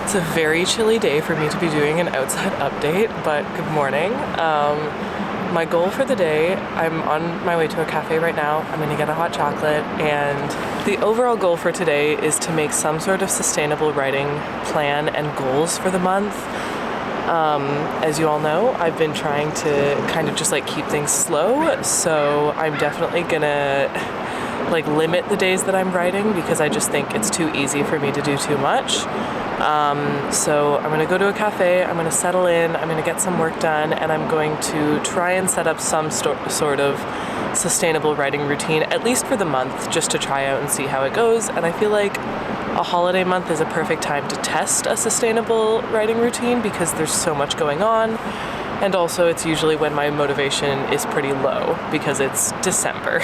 It's a very chilly day for me to be doing an outside update, but good morning. My goal for the day, I'm on my way to a cafe right now. I'm gonna get a hot chocolate, and the overall goal for today is to make some sort of sustainable writing plan and goals for the month. As you all know, I've been trying to kind of just like keep things slow, so I'm definitely gonna like limit the days that I'm writing because I just think it's too easy for me to do too much. So I'm gonna go to a cafe, I'm gonna settle in, I'm gonna get some work done, and I'm going to try and set up some sort of sustainable writing routine, at least for the month, just to try out and see how it goes. And I feel like a holiday month is a perfect time to test a sustainable writing routine because there's so much going on. And also it's usually when my motivation is pretty low because it's December.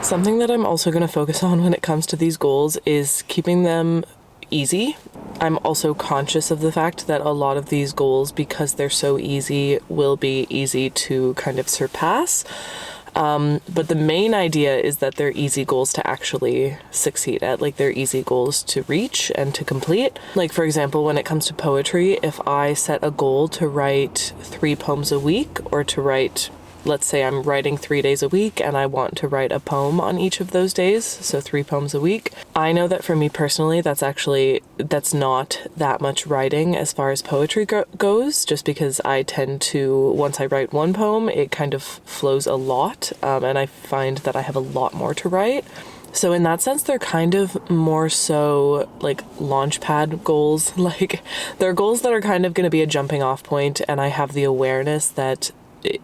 Something that I'm also going to focus on when it comes to these goals is keeping them easy. I'm also conscious of the fact that a lot of these goals, because they're so easy, will be easy to kind of surpass. But the main idea is that they're easy goals to actually succeed at. Like, they're easy goals to reach and to complete. Like, for example, when it comes to poetry, if I set a goal to write 3 poems a week, or to write, let's say I'm writing 3 days a week and I want to write a poem on each of those days, so 3 poems a week. I know that for me personally, that's not that much writing as far as poetry goes, just because I tend to, once I write one poem, it kind of flows a lot, and I find that I have a lot more to write. So in that sense, they're kind of more so like launchpad goals. Like, they're goals that are kind of going to be a jumping off point, and I have the awareness that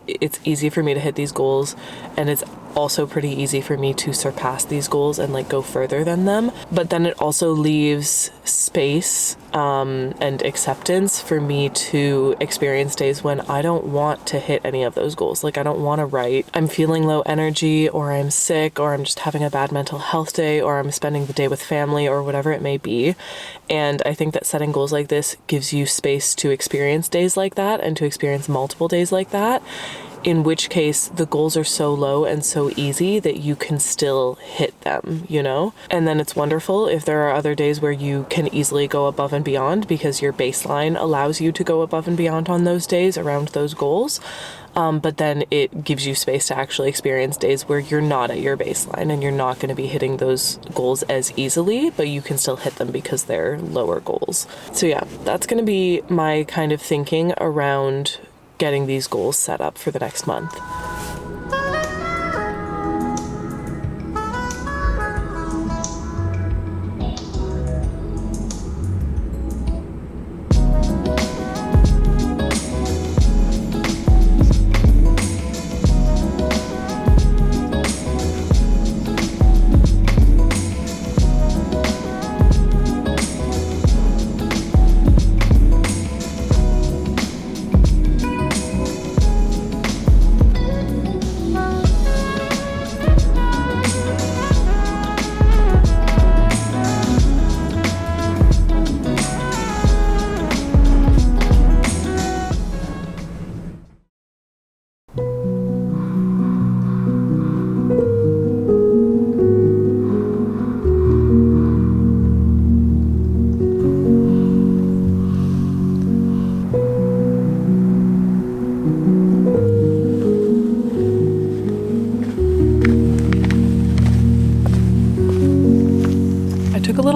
it's easy for me to hit these goals, and it's also pretty easy for me to surpass these goals and like go further than them. But then it also leaves space and acceptance for me to experience days when I don't want to hit any of those goals. Like, I don't want to write. I'm feeling low energy, or I'm sick, or I'm just having a bad mental health day, or I'm spending the day with family, or whatever it may be. And I think that setting goals like this gives you space to experience days like that and to experience multiple days like that. In which case, the goals are so low and so easy that you can still hit them, you know? And then it's wonderful if there are other days where you can easily go above and beyond because your baseline allows you to go above and beyond on those days around those goals. But then it gives you space to actually experience days where you're not at your baseline and you're not going to be hitting those goals as easily, but you can still hit them because they're lower goals. So yeah, that's going to be my kind of thinking around getting these goals set up for the next month.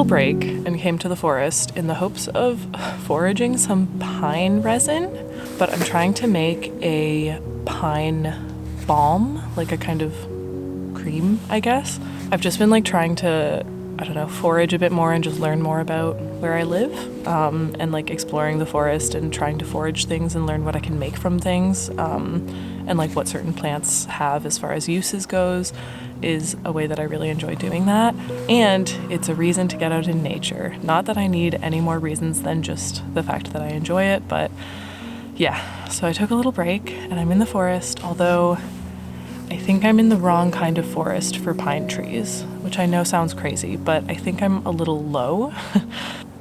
Break and came to the forest in the hopes of foraging some pine resin, but I'm trying to make a pine balm, like a kind of cream, I guess. I've just been like trying to, I don't know, forage a bit more and just learn more about where I live, and like exploring the forest and trying to forage things and learn what I can make from things, and like what certain plants have as far as uses goes is a way that I really enjoy doing that. And it's a reason to get out in nature. Not that I need any more reasons than just the fact that I enjoy it, but yeah. So I took a little break and I'm in the forest, although I think I'm in the wrong kind of forest for pine trees, which I know sounds crazy, but I think I'm a little low.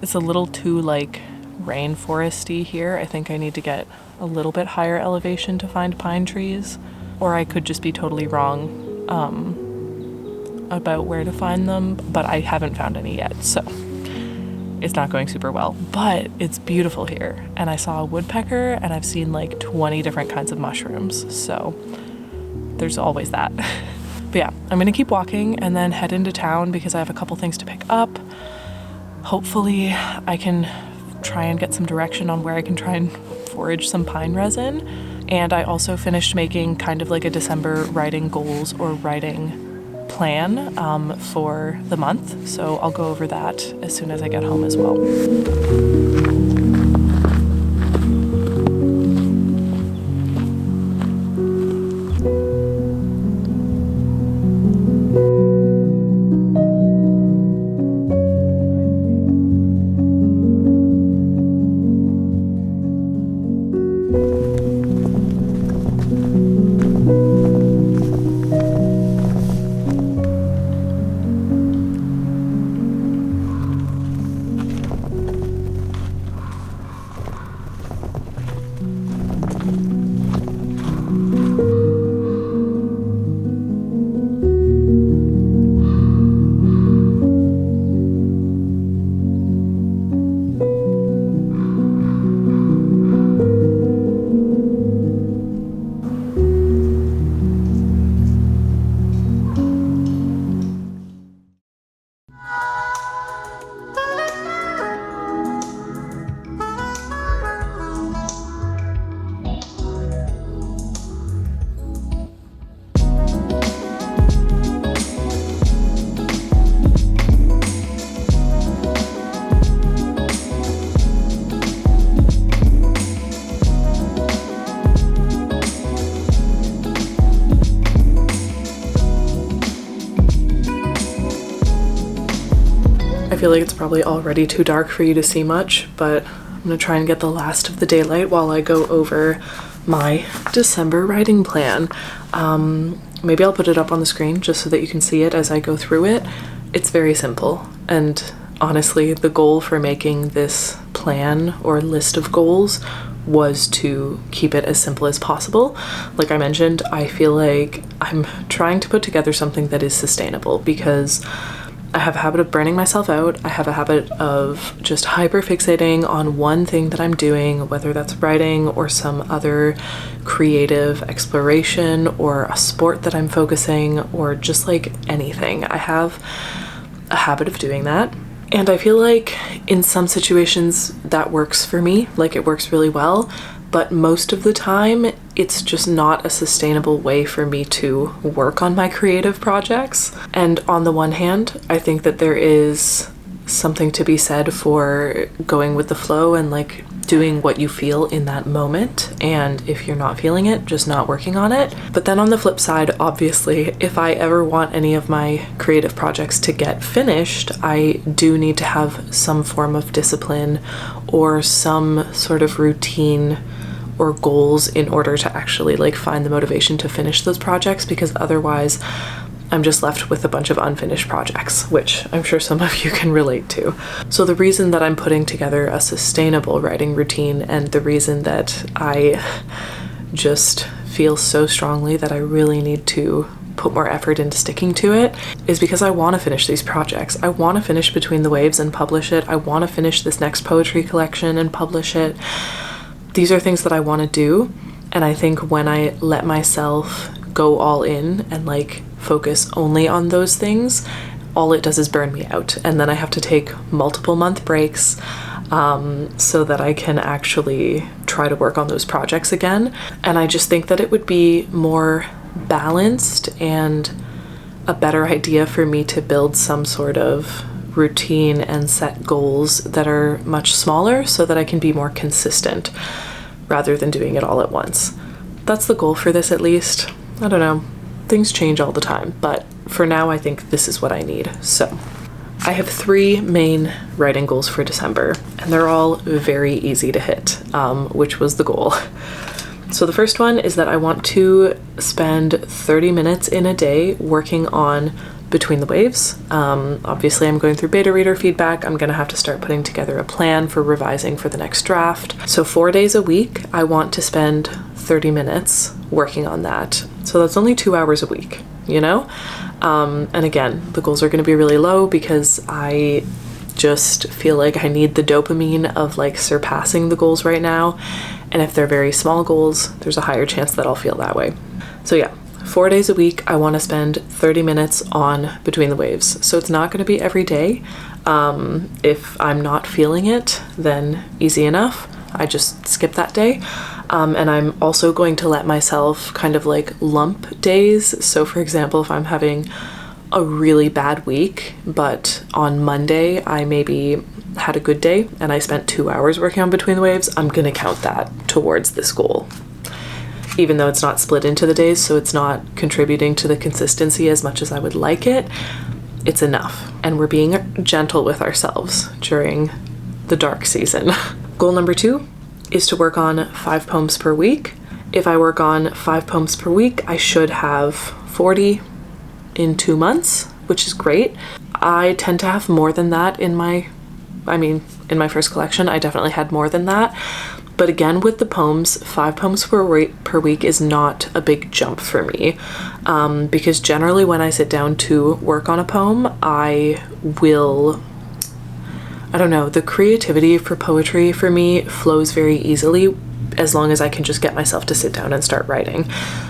It's a little too like rainforesty here. I think I need to get a little bit higher elevation to find pine trees, or I could just be totally wrong about where to find them, but I haven't found any yet. So it's not going super well, but it's beautiful here. And I saw a woodpecker and I've seen like 20 different kinds of mushrooms. So there's always that. But yeah, I'm gonna keep walking and then head into town because I have a couple things to pick up. Hopefully I can try and get some direction on where I can try and forage some pine resin. And I also finished making kind of like a December writing goals or writing plan for the month. So I'll go over that as soon as I get home as well. I feel like it's probably already too dark for you to see much, but I'm gonna try and get the last of the daylight while I go over my December writing plan. Maybe I'll put it up on the screen just so that you can see it as I go through it. It's very simple, and honestly, the goal for making this plan or list of goals was to keep it as simple as possible. Like I mentioned, I feel like I'm trying to put together something that is sustainable because I have a habit of burning myself out. I have a habit of just hyper fixating on one thing that I'm doing, whether that's writing or some other creative exploration or a sport that I'm focusing or just like anything. I have a habit of doing that. And I feel like in some situations that works for me, like it works really well, but most of the time it's just not a sustainable way for me to work on my creative projects. And on the one hand, I think that there is something to be said for going with the flow and like doing what you feel in that moment, and if you're not feeling it, just not working on it. But then on the flip side, obviously, if I ever want any of my creative projects to get finished, I do need to have some form of discipline or some sort of routine or goals in order to actually like find the motivation to finish those projects, because otherwise I'm just left with a bunch of unfinished projects, which I'm sure some of you can relate to. So the reason that I'm putting together a sustainable writing routine, and the reason that I just feel so strongly that I really need to put more effort into sticking to it, is because I want to finish these projects. I want to finish Between the Waves and publish it. I want to finish this next poetry collection and publish it. These are things that I want to do, and I think when I let myself go all in and like focus only on those things, all it does is burn me out, and then I have to take multiple month breaks so that I can actually try to work on those projects again. And I just think that it would be more balanced and a better idea for me to build some sort of routine and set goals that are much smaller so that I can be more consistent rather than doing it all at once. That's the goal for this, at least. I don't know, things change all the time, but for now I think this is what I need. So I have 3 main writing goals for December, and they're all very easy to hit, which was the goal. So the first one is that I want to spend 30 minutes in a day working on Between the Waves. Obviously I'm going through beta reader feedback. I'm gonna have to start putting together a plan for revising for the next draft. So 4 days a week, I want to spend 30 minutes working on that. So that's only 2 hours a week, you know? And again, the goals are gonna be really low because I just feel like I need the dopamine of like surpassing the goals right now. And if they're very small goals, there's a higher chance that I'll feel that way. So yeah, 4 days a week, I want to spend 30 minutes on Between the Waves. So it's not going to be every day. If I'm not feeling it, then easy enough. I just skip that day. And I'm also going to let myself kind of like lump days. So for example, if I'm having a really bad week, but on Monday I maybe had a good day and I spent 2 hours working on Between the Waves, I'm gonna count that towards this goal. Even though it's not split into the days, so it's not contributing to the consistency as much as I would like it, it's enough. And we're being gentle with ourselves during the dark season. Goal number 2 is to work on 5 poems per week. If I work on 5 poems per week, I should have 40 in 2 months, which is great. I tend to have more than that in my first collection. I definitely had more than that. But again, with the poems, 5 poems per week is not a big jump for me, because generally when I sit down to work on a poem, the creativity for poetry for me flows very easily as long as I can just get myself to sit down and start writing.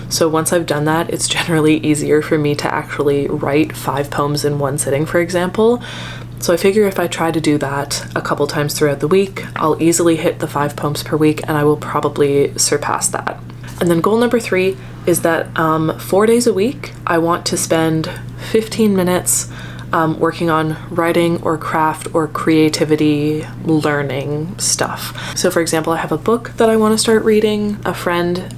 So once I've done that, it's generally easier for me to actually write 5 poems in one sitting, for example. So I figure if I try to do that a couple times throughout the week, I'll easily hit the 5 poems per week, and I will probably surpass that. And then goal number 3 is that 4 days a week, I want to spend 15 minutes working on writing or craft or creativity learning stuff. So for example, I have a book that I want to start reading. A friend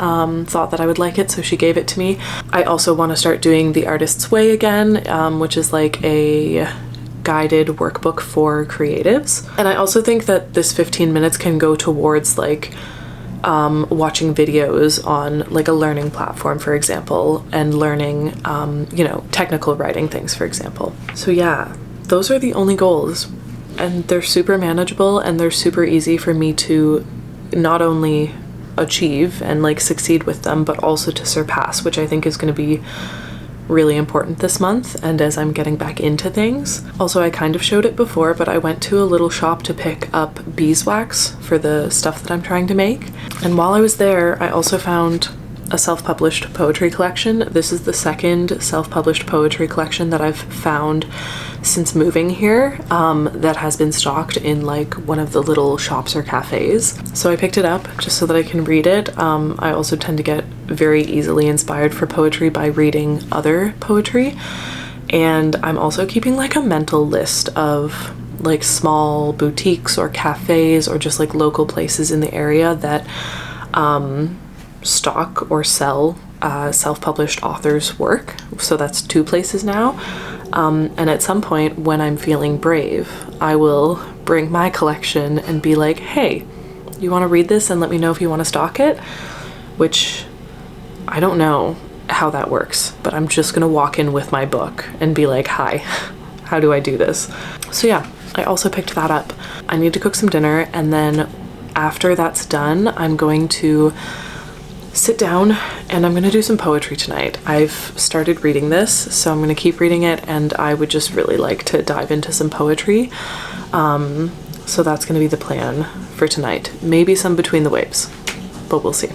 thought that I would like it, so she gave it to me. I also want to start doing The Artist's Way again, which is like a guided workbook for creatives. And I also think that this 15 minutes can go towards like watching videos on like a learning platform, for example, and learning, technical writing things, for example. So yeah, those are the only goals, and they're super manageable and they're super easy for me to not only achieve and like succeed with them, but also to surpass, which I think is going to be really important this month and as I'm getting back into things. Also, I kind of showed it before, but I went to a little shop to pick up beeswax for the stuff that I'm trying to make. And while I was there, I also found a self-published poetry collection. This is the second self-published poetry collection that I've found since moving here that has been stocked in like one of the little shops or cafes. So I picked it up just so that I can read it. I also tend to get very easily inspired for poetry by reading other poetry. And I'm also keeping like a mental list of like small boutiques or cafes or just like local places in the area that stock or sell self-published authors' work. So that's 2 places now. And at some point when I'm feeling brave, I will bring my collection and be like, hey, you want to read this and let me know if you want to stock it? Which I don't know how that works, but I'm just gonna walk in with my book and be like, hi, how do I do this? So yeah, I also picked that up. I need to cook some dinner, and then after that's done, I'm going to sit down and I'm gonna do some poetry tonight. I've started reading this, so I'm gonna keep reading it, and I would just really like to dive into some poetry. So that's gonna be the plan for tonight. Maybe some Between the Waves, but we'll see.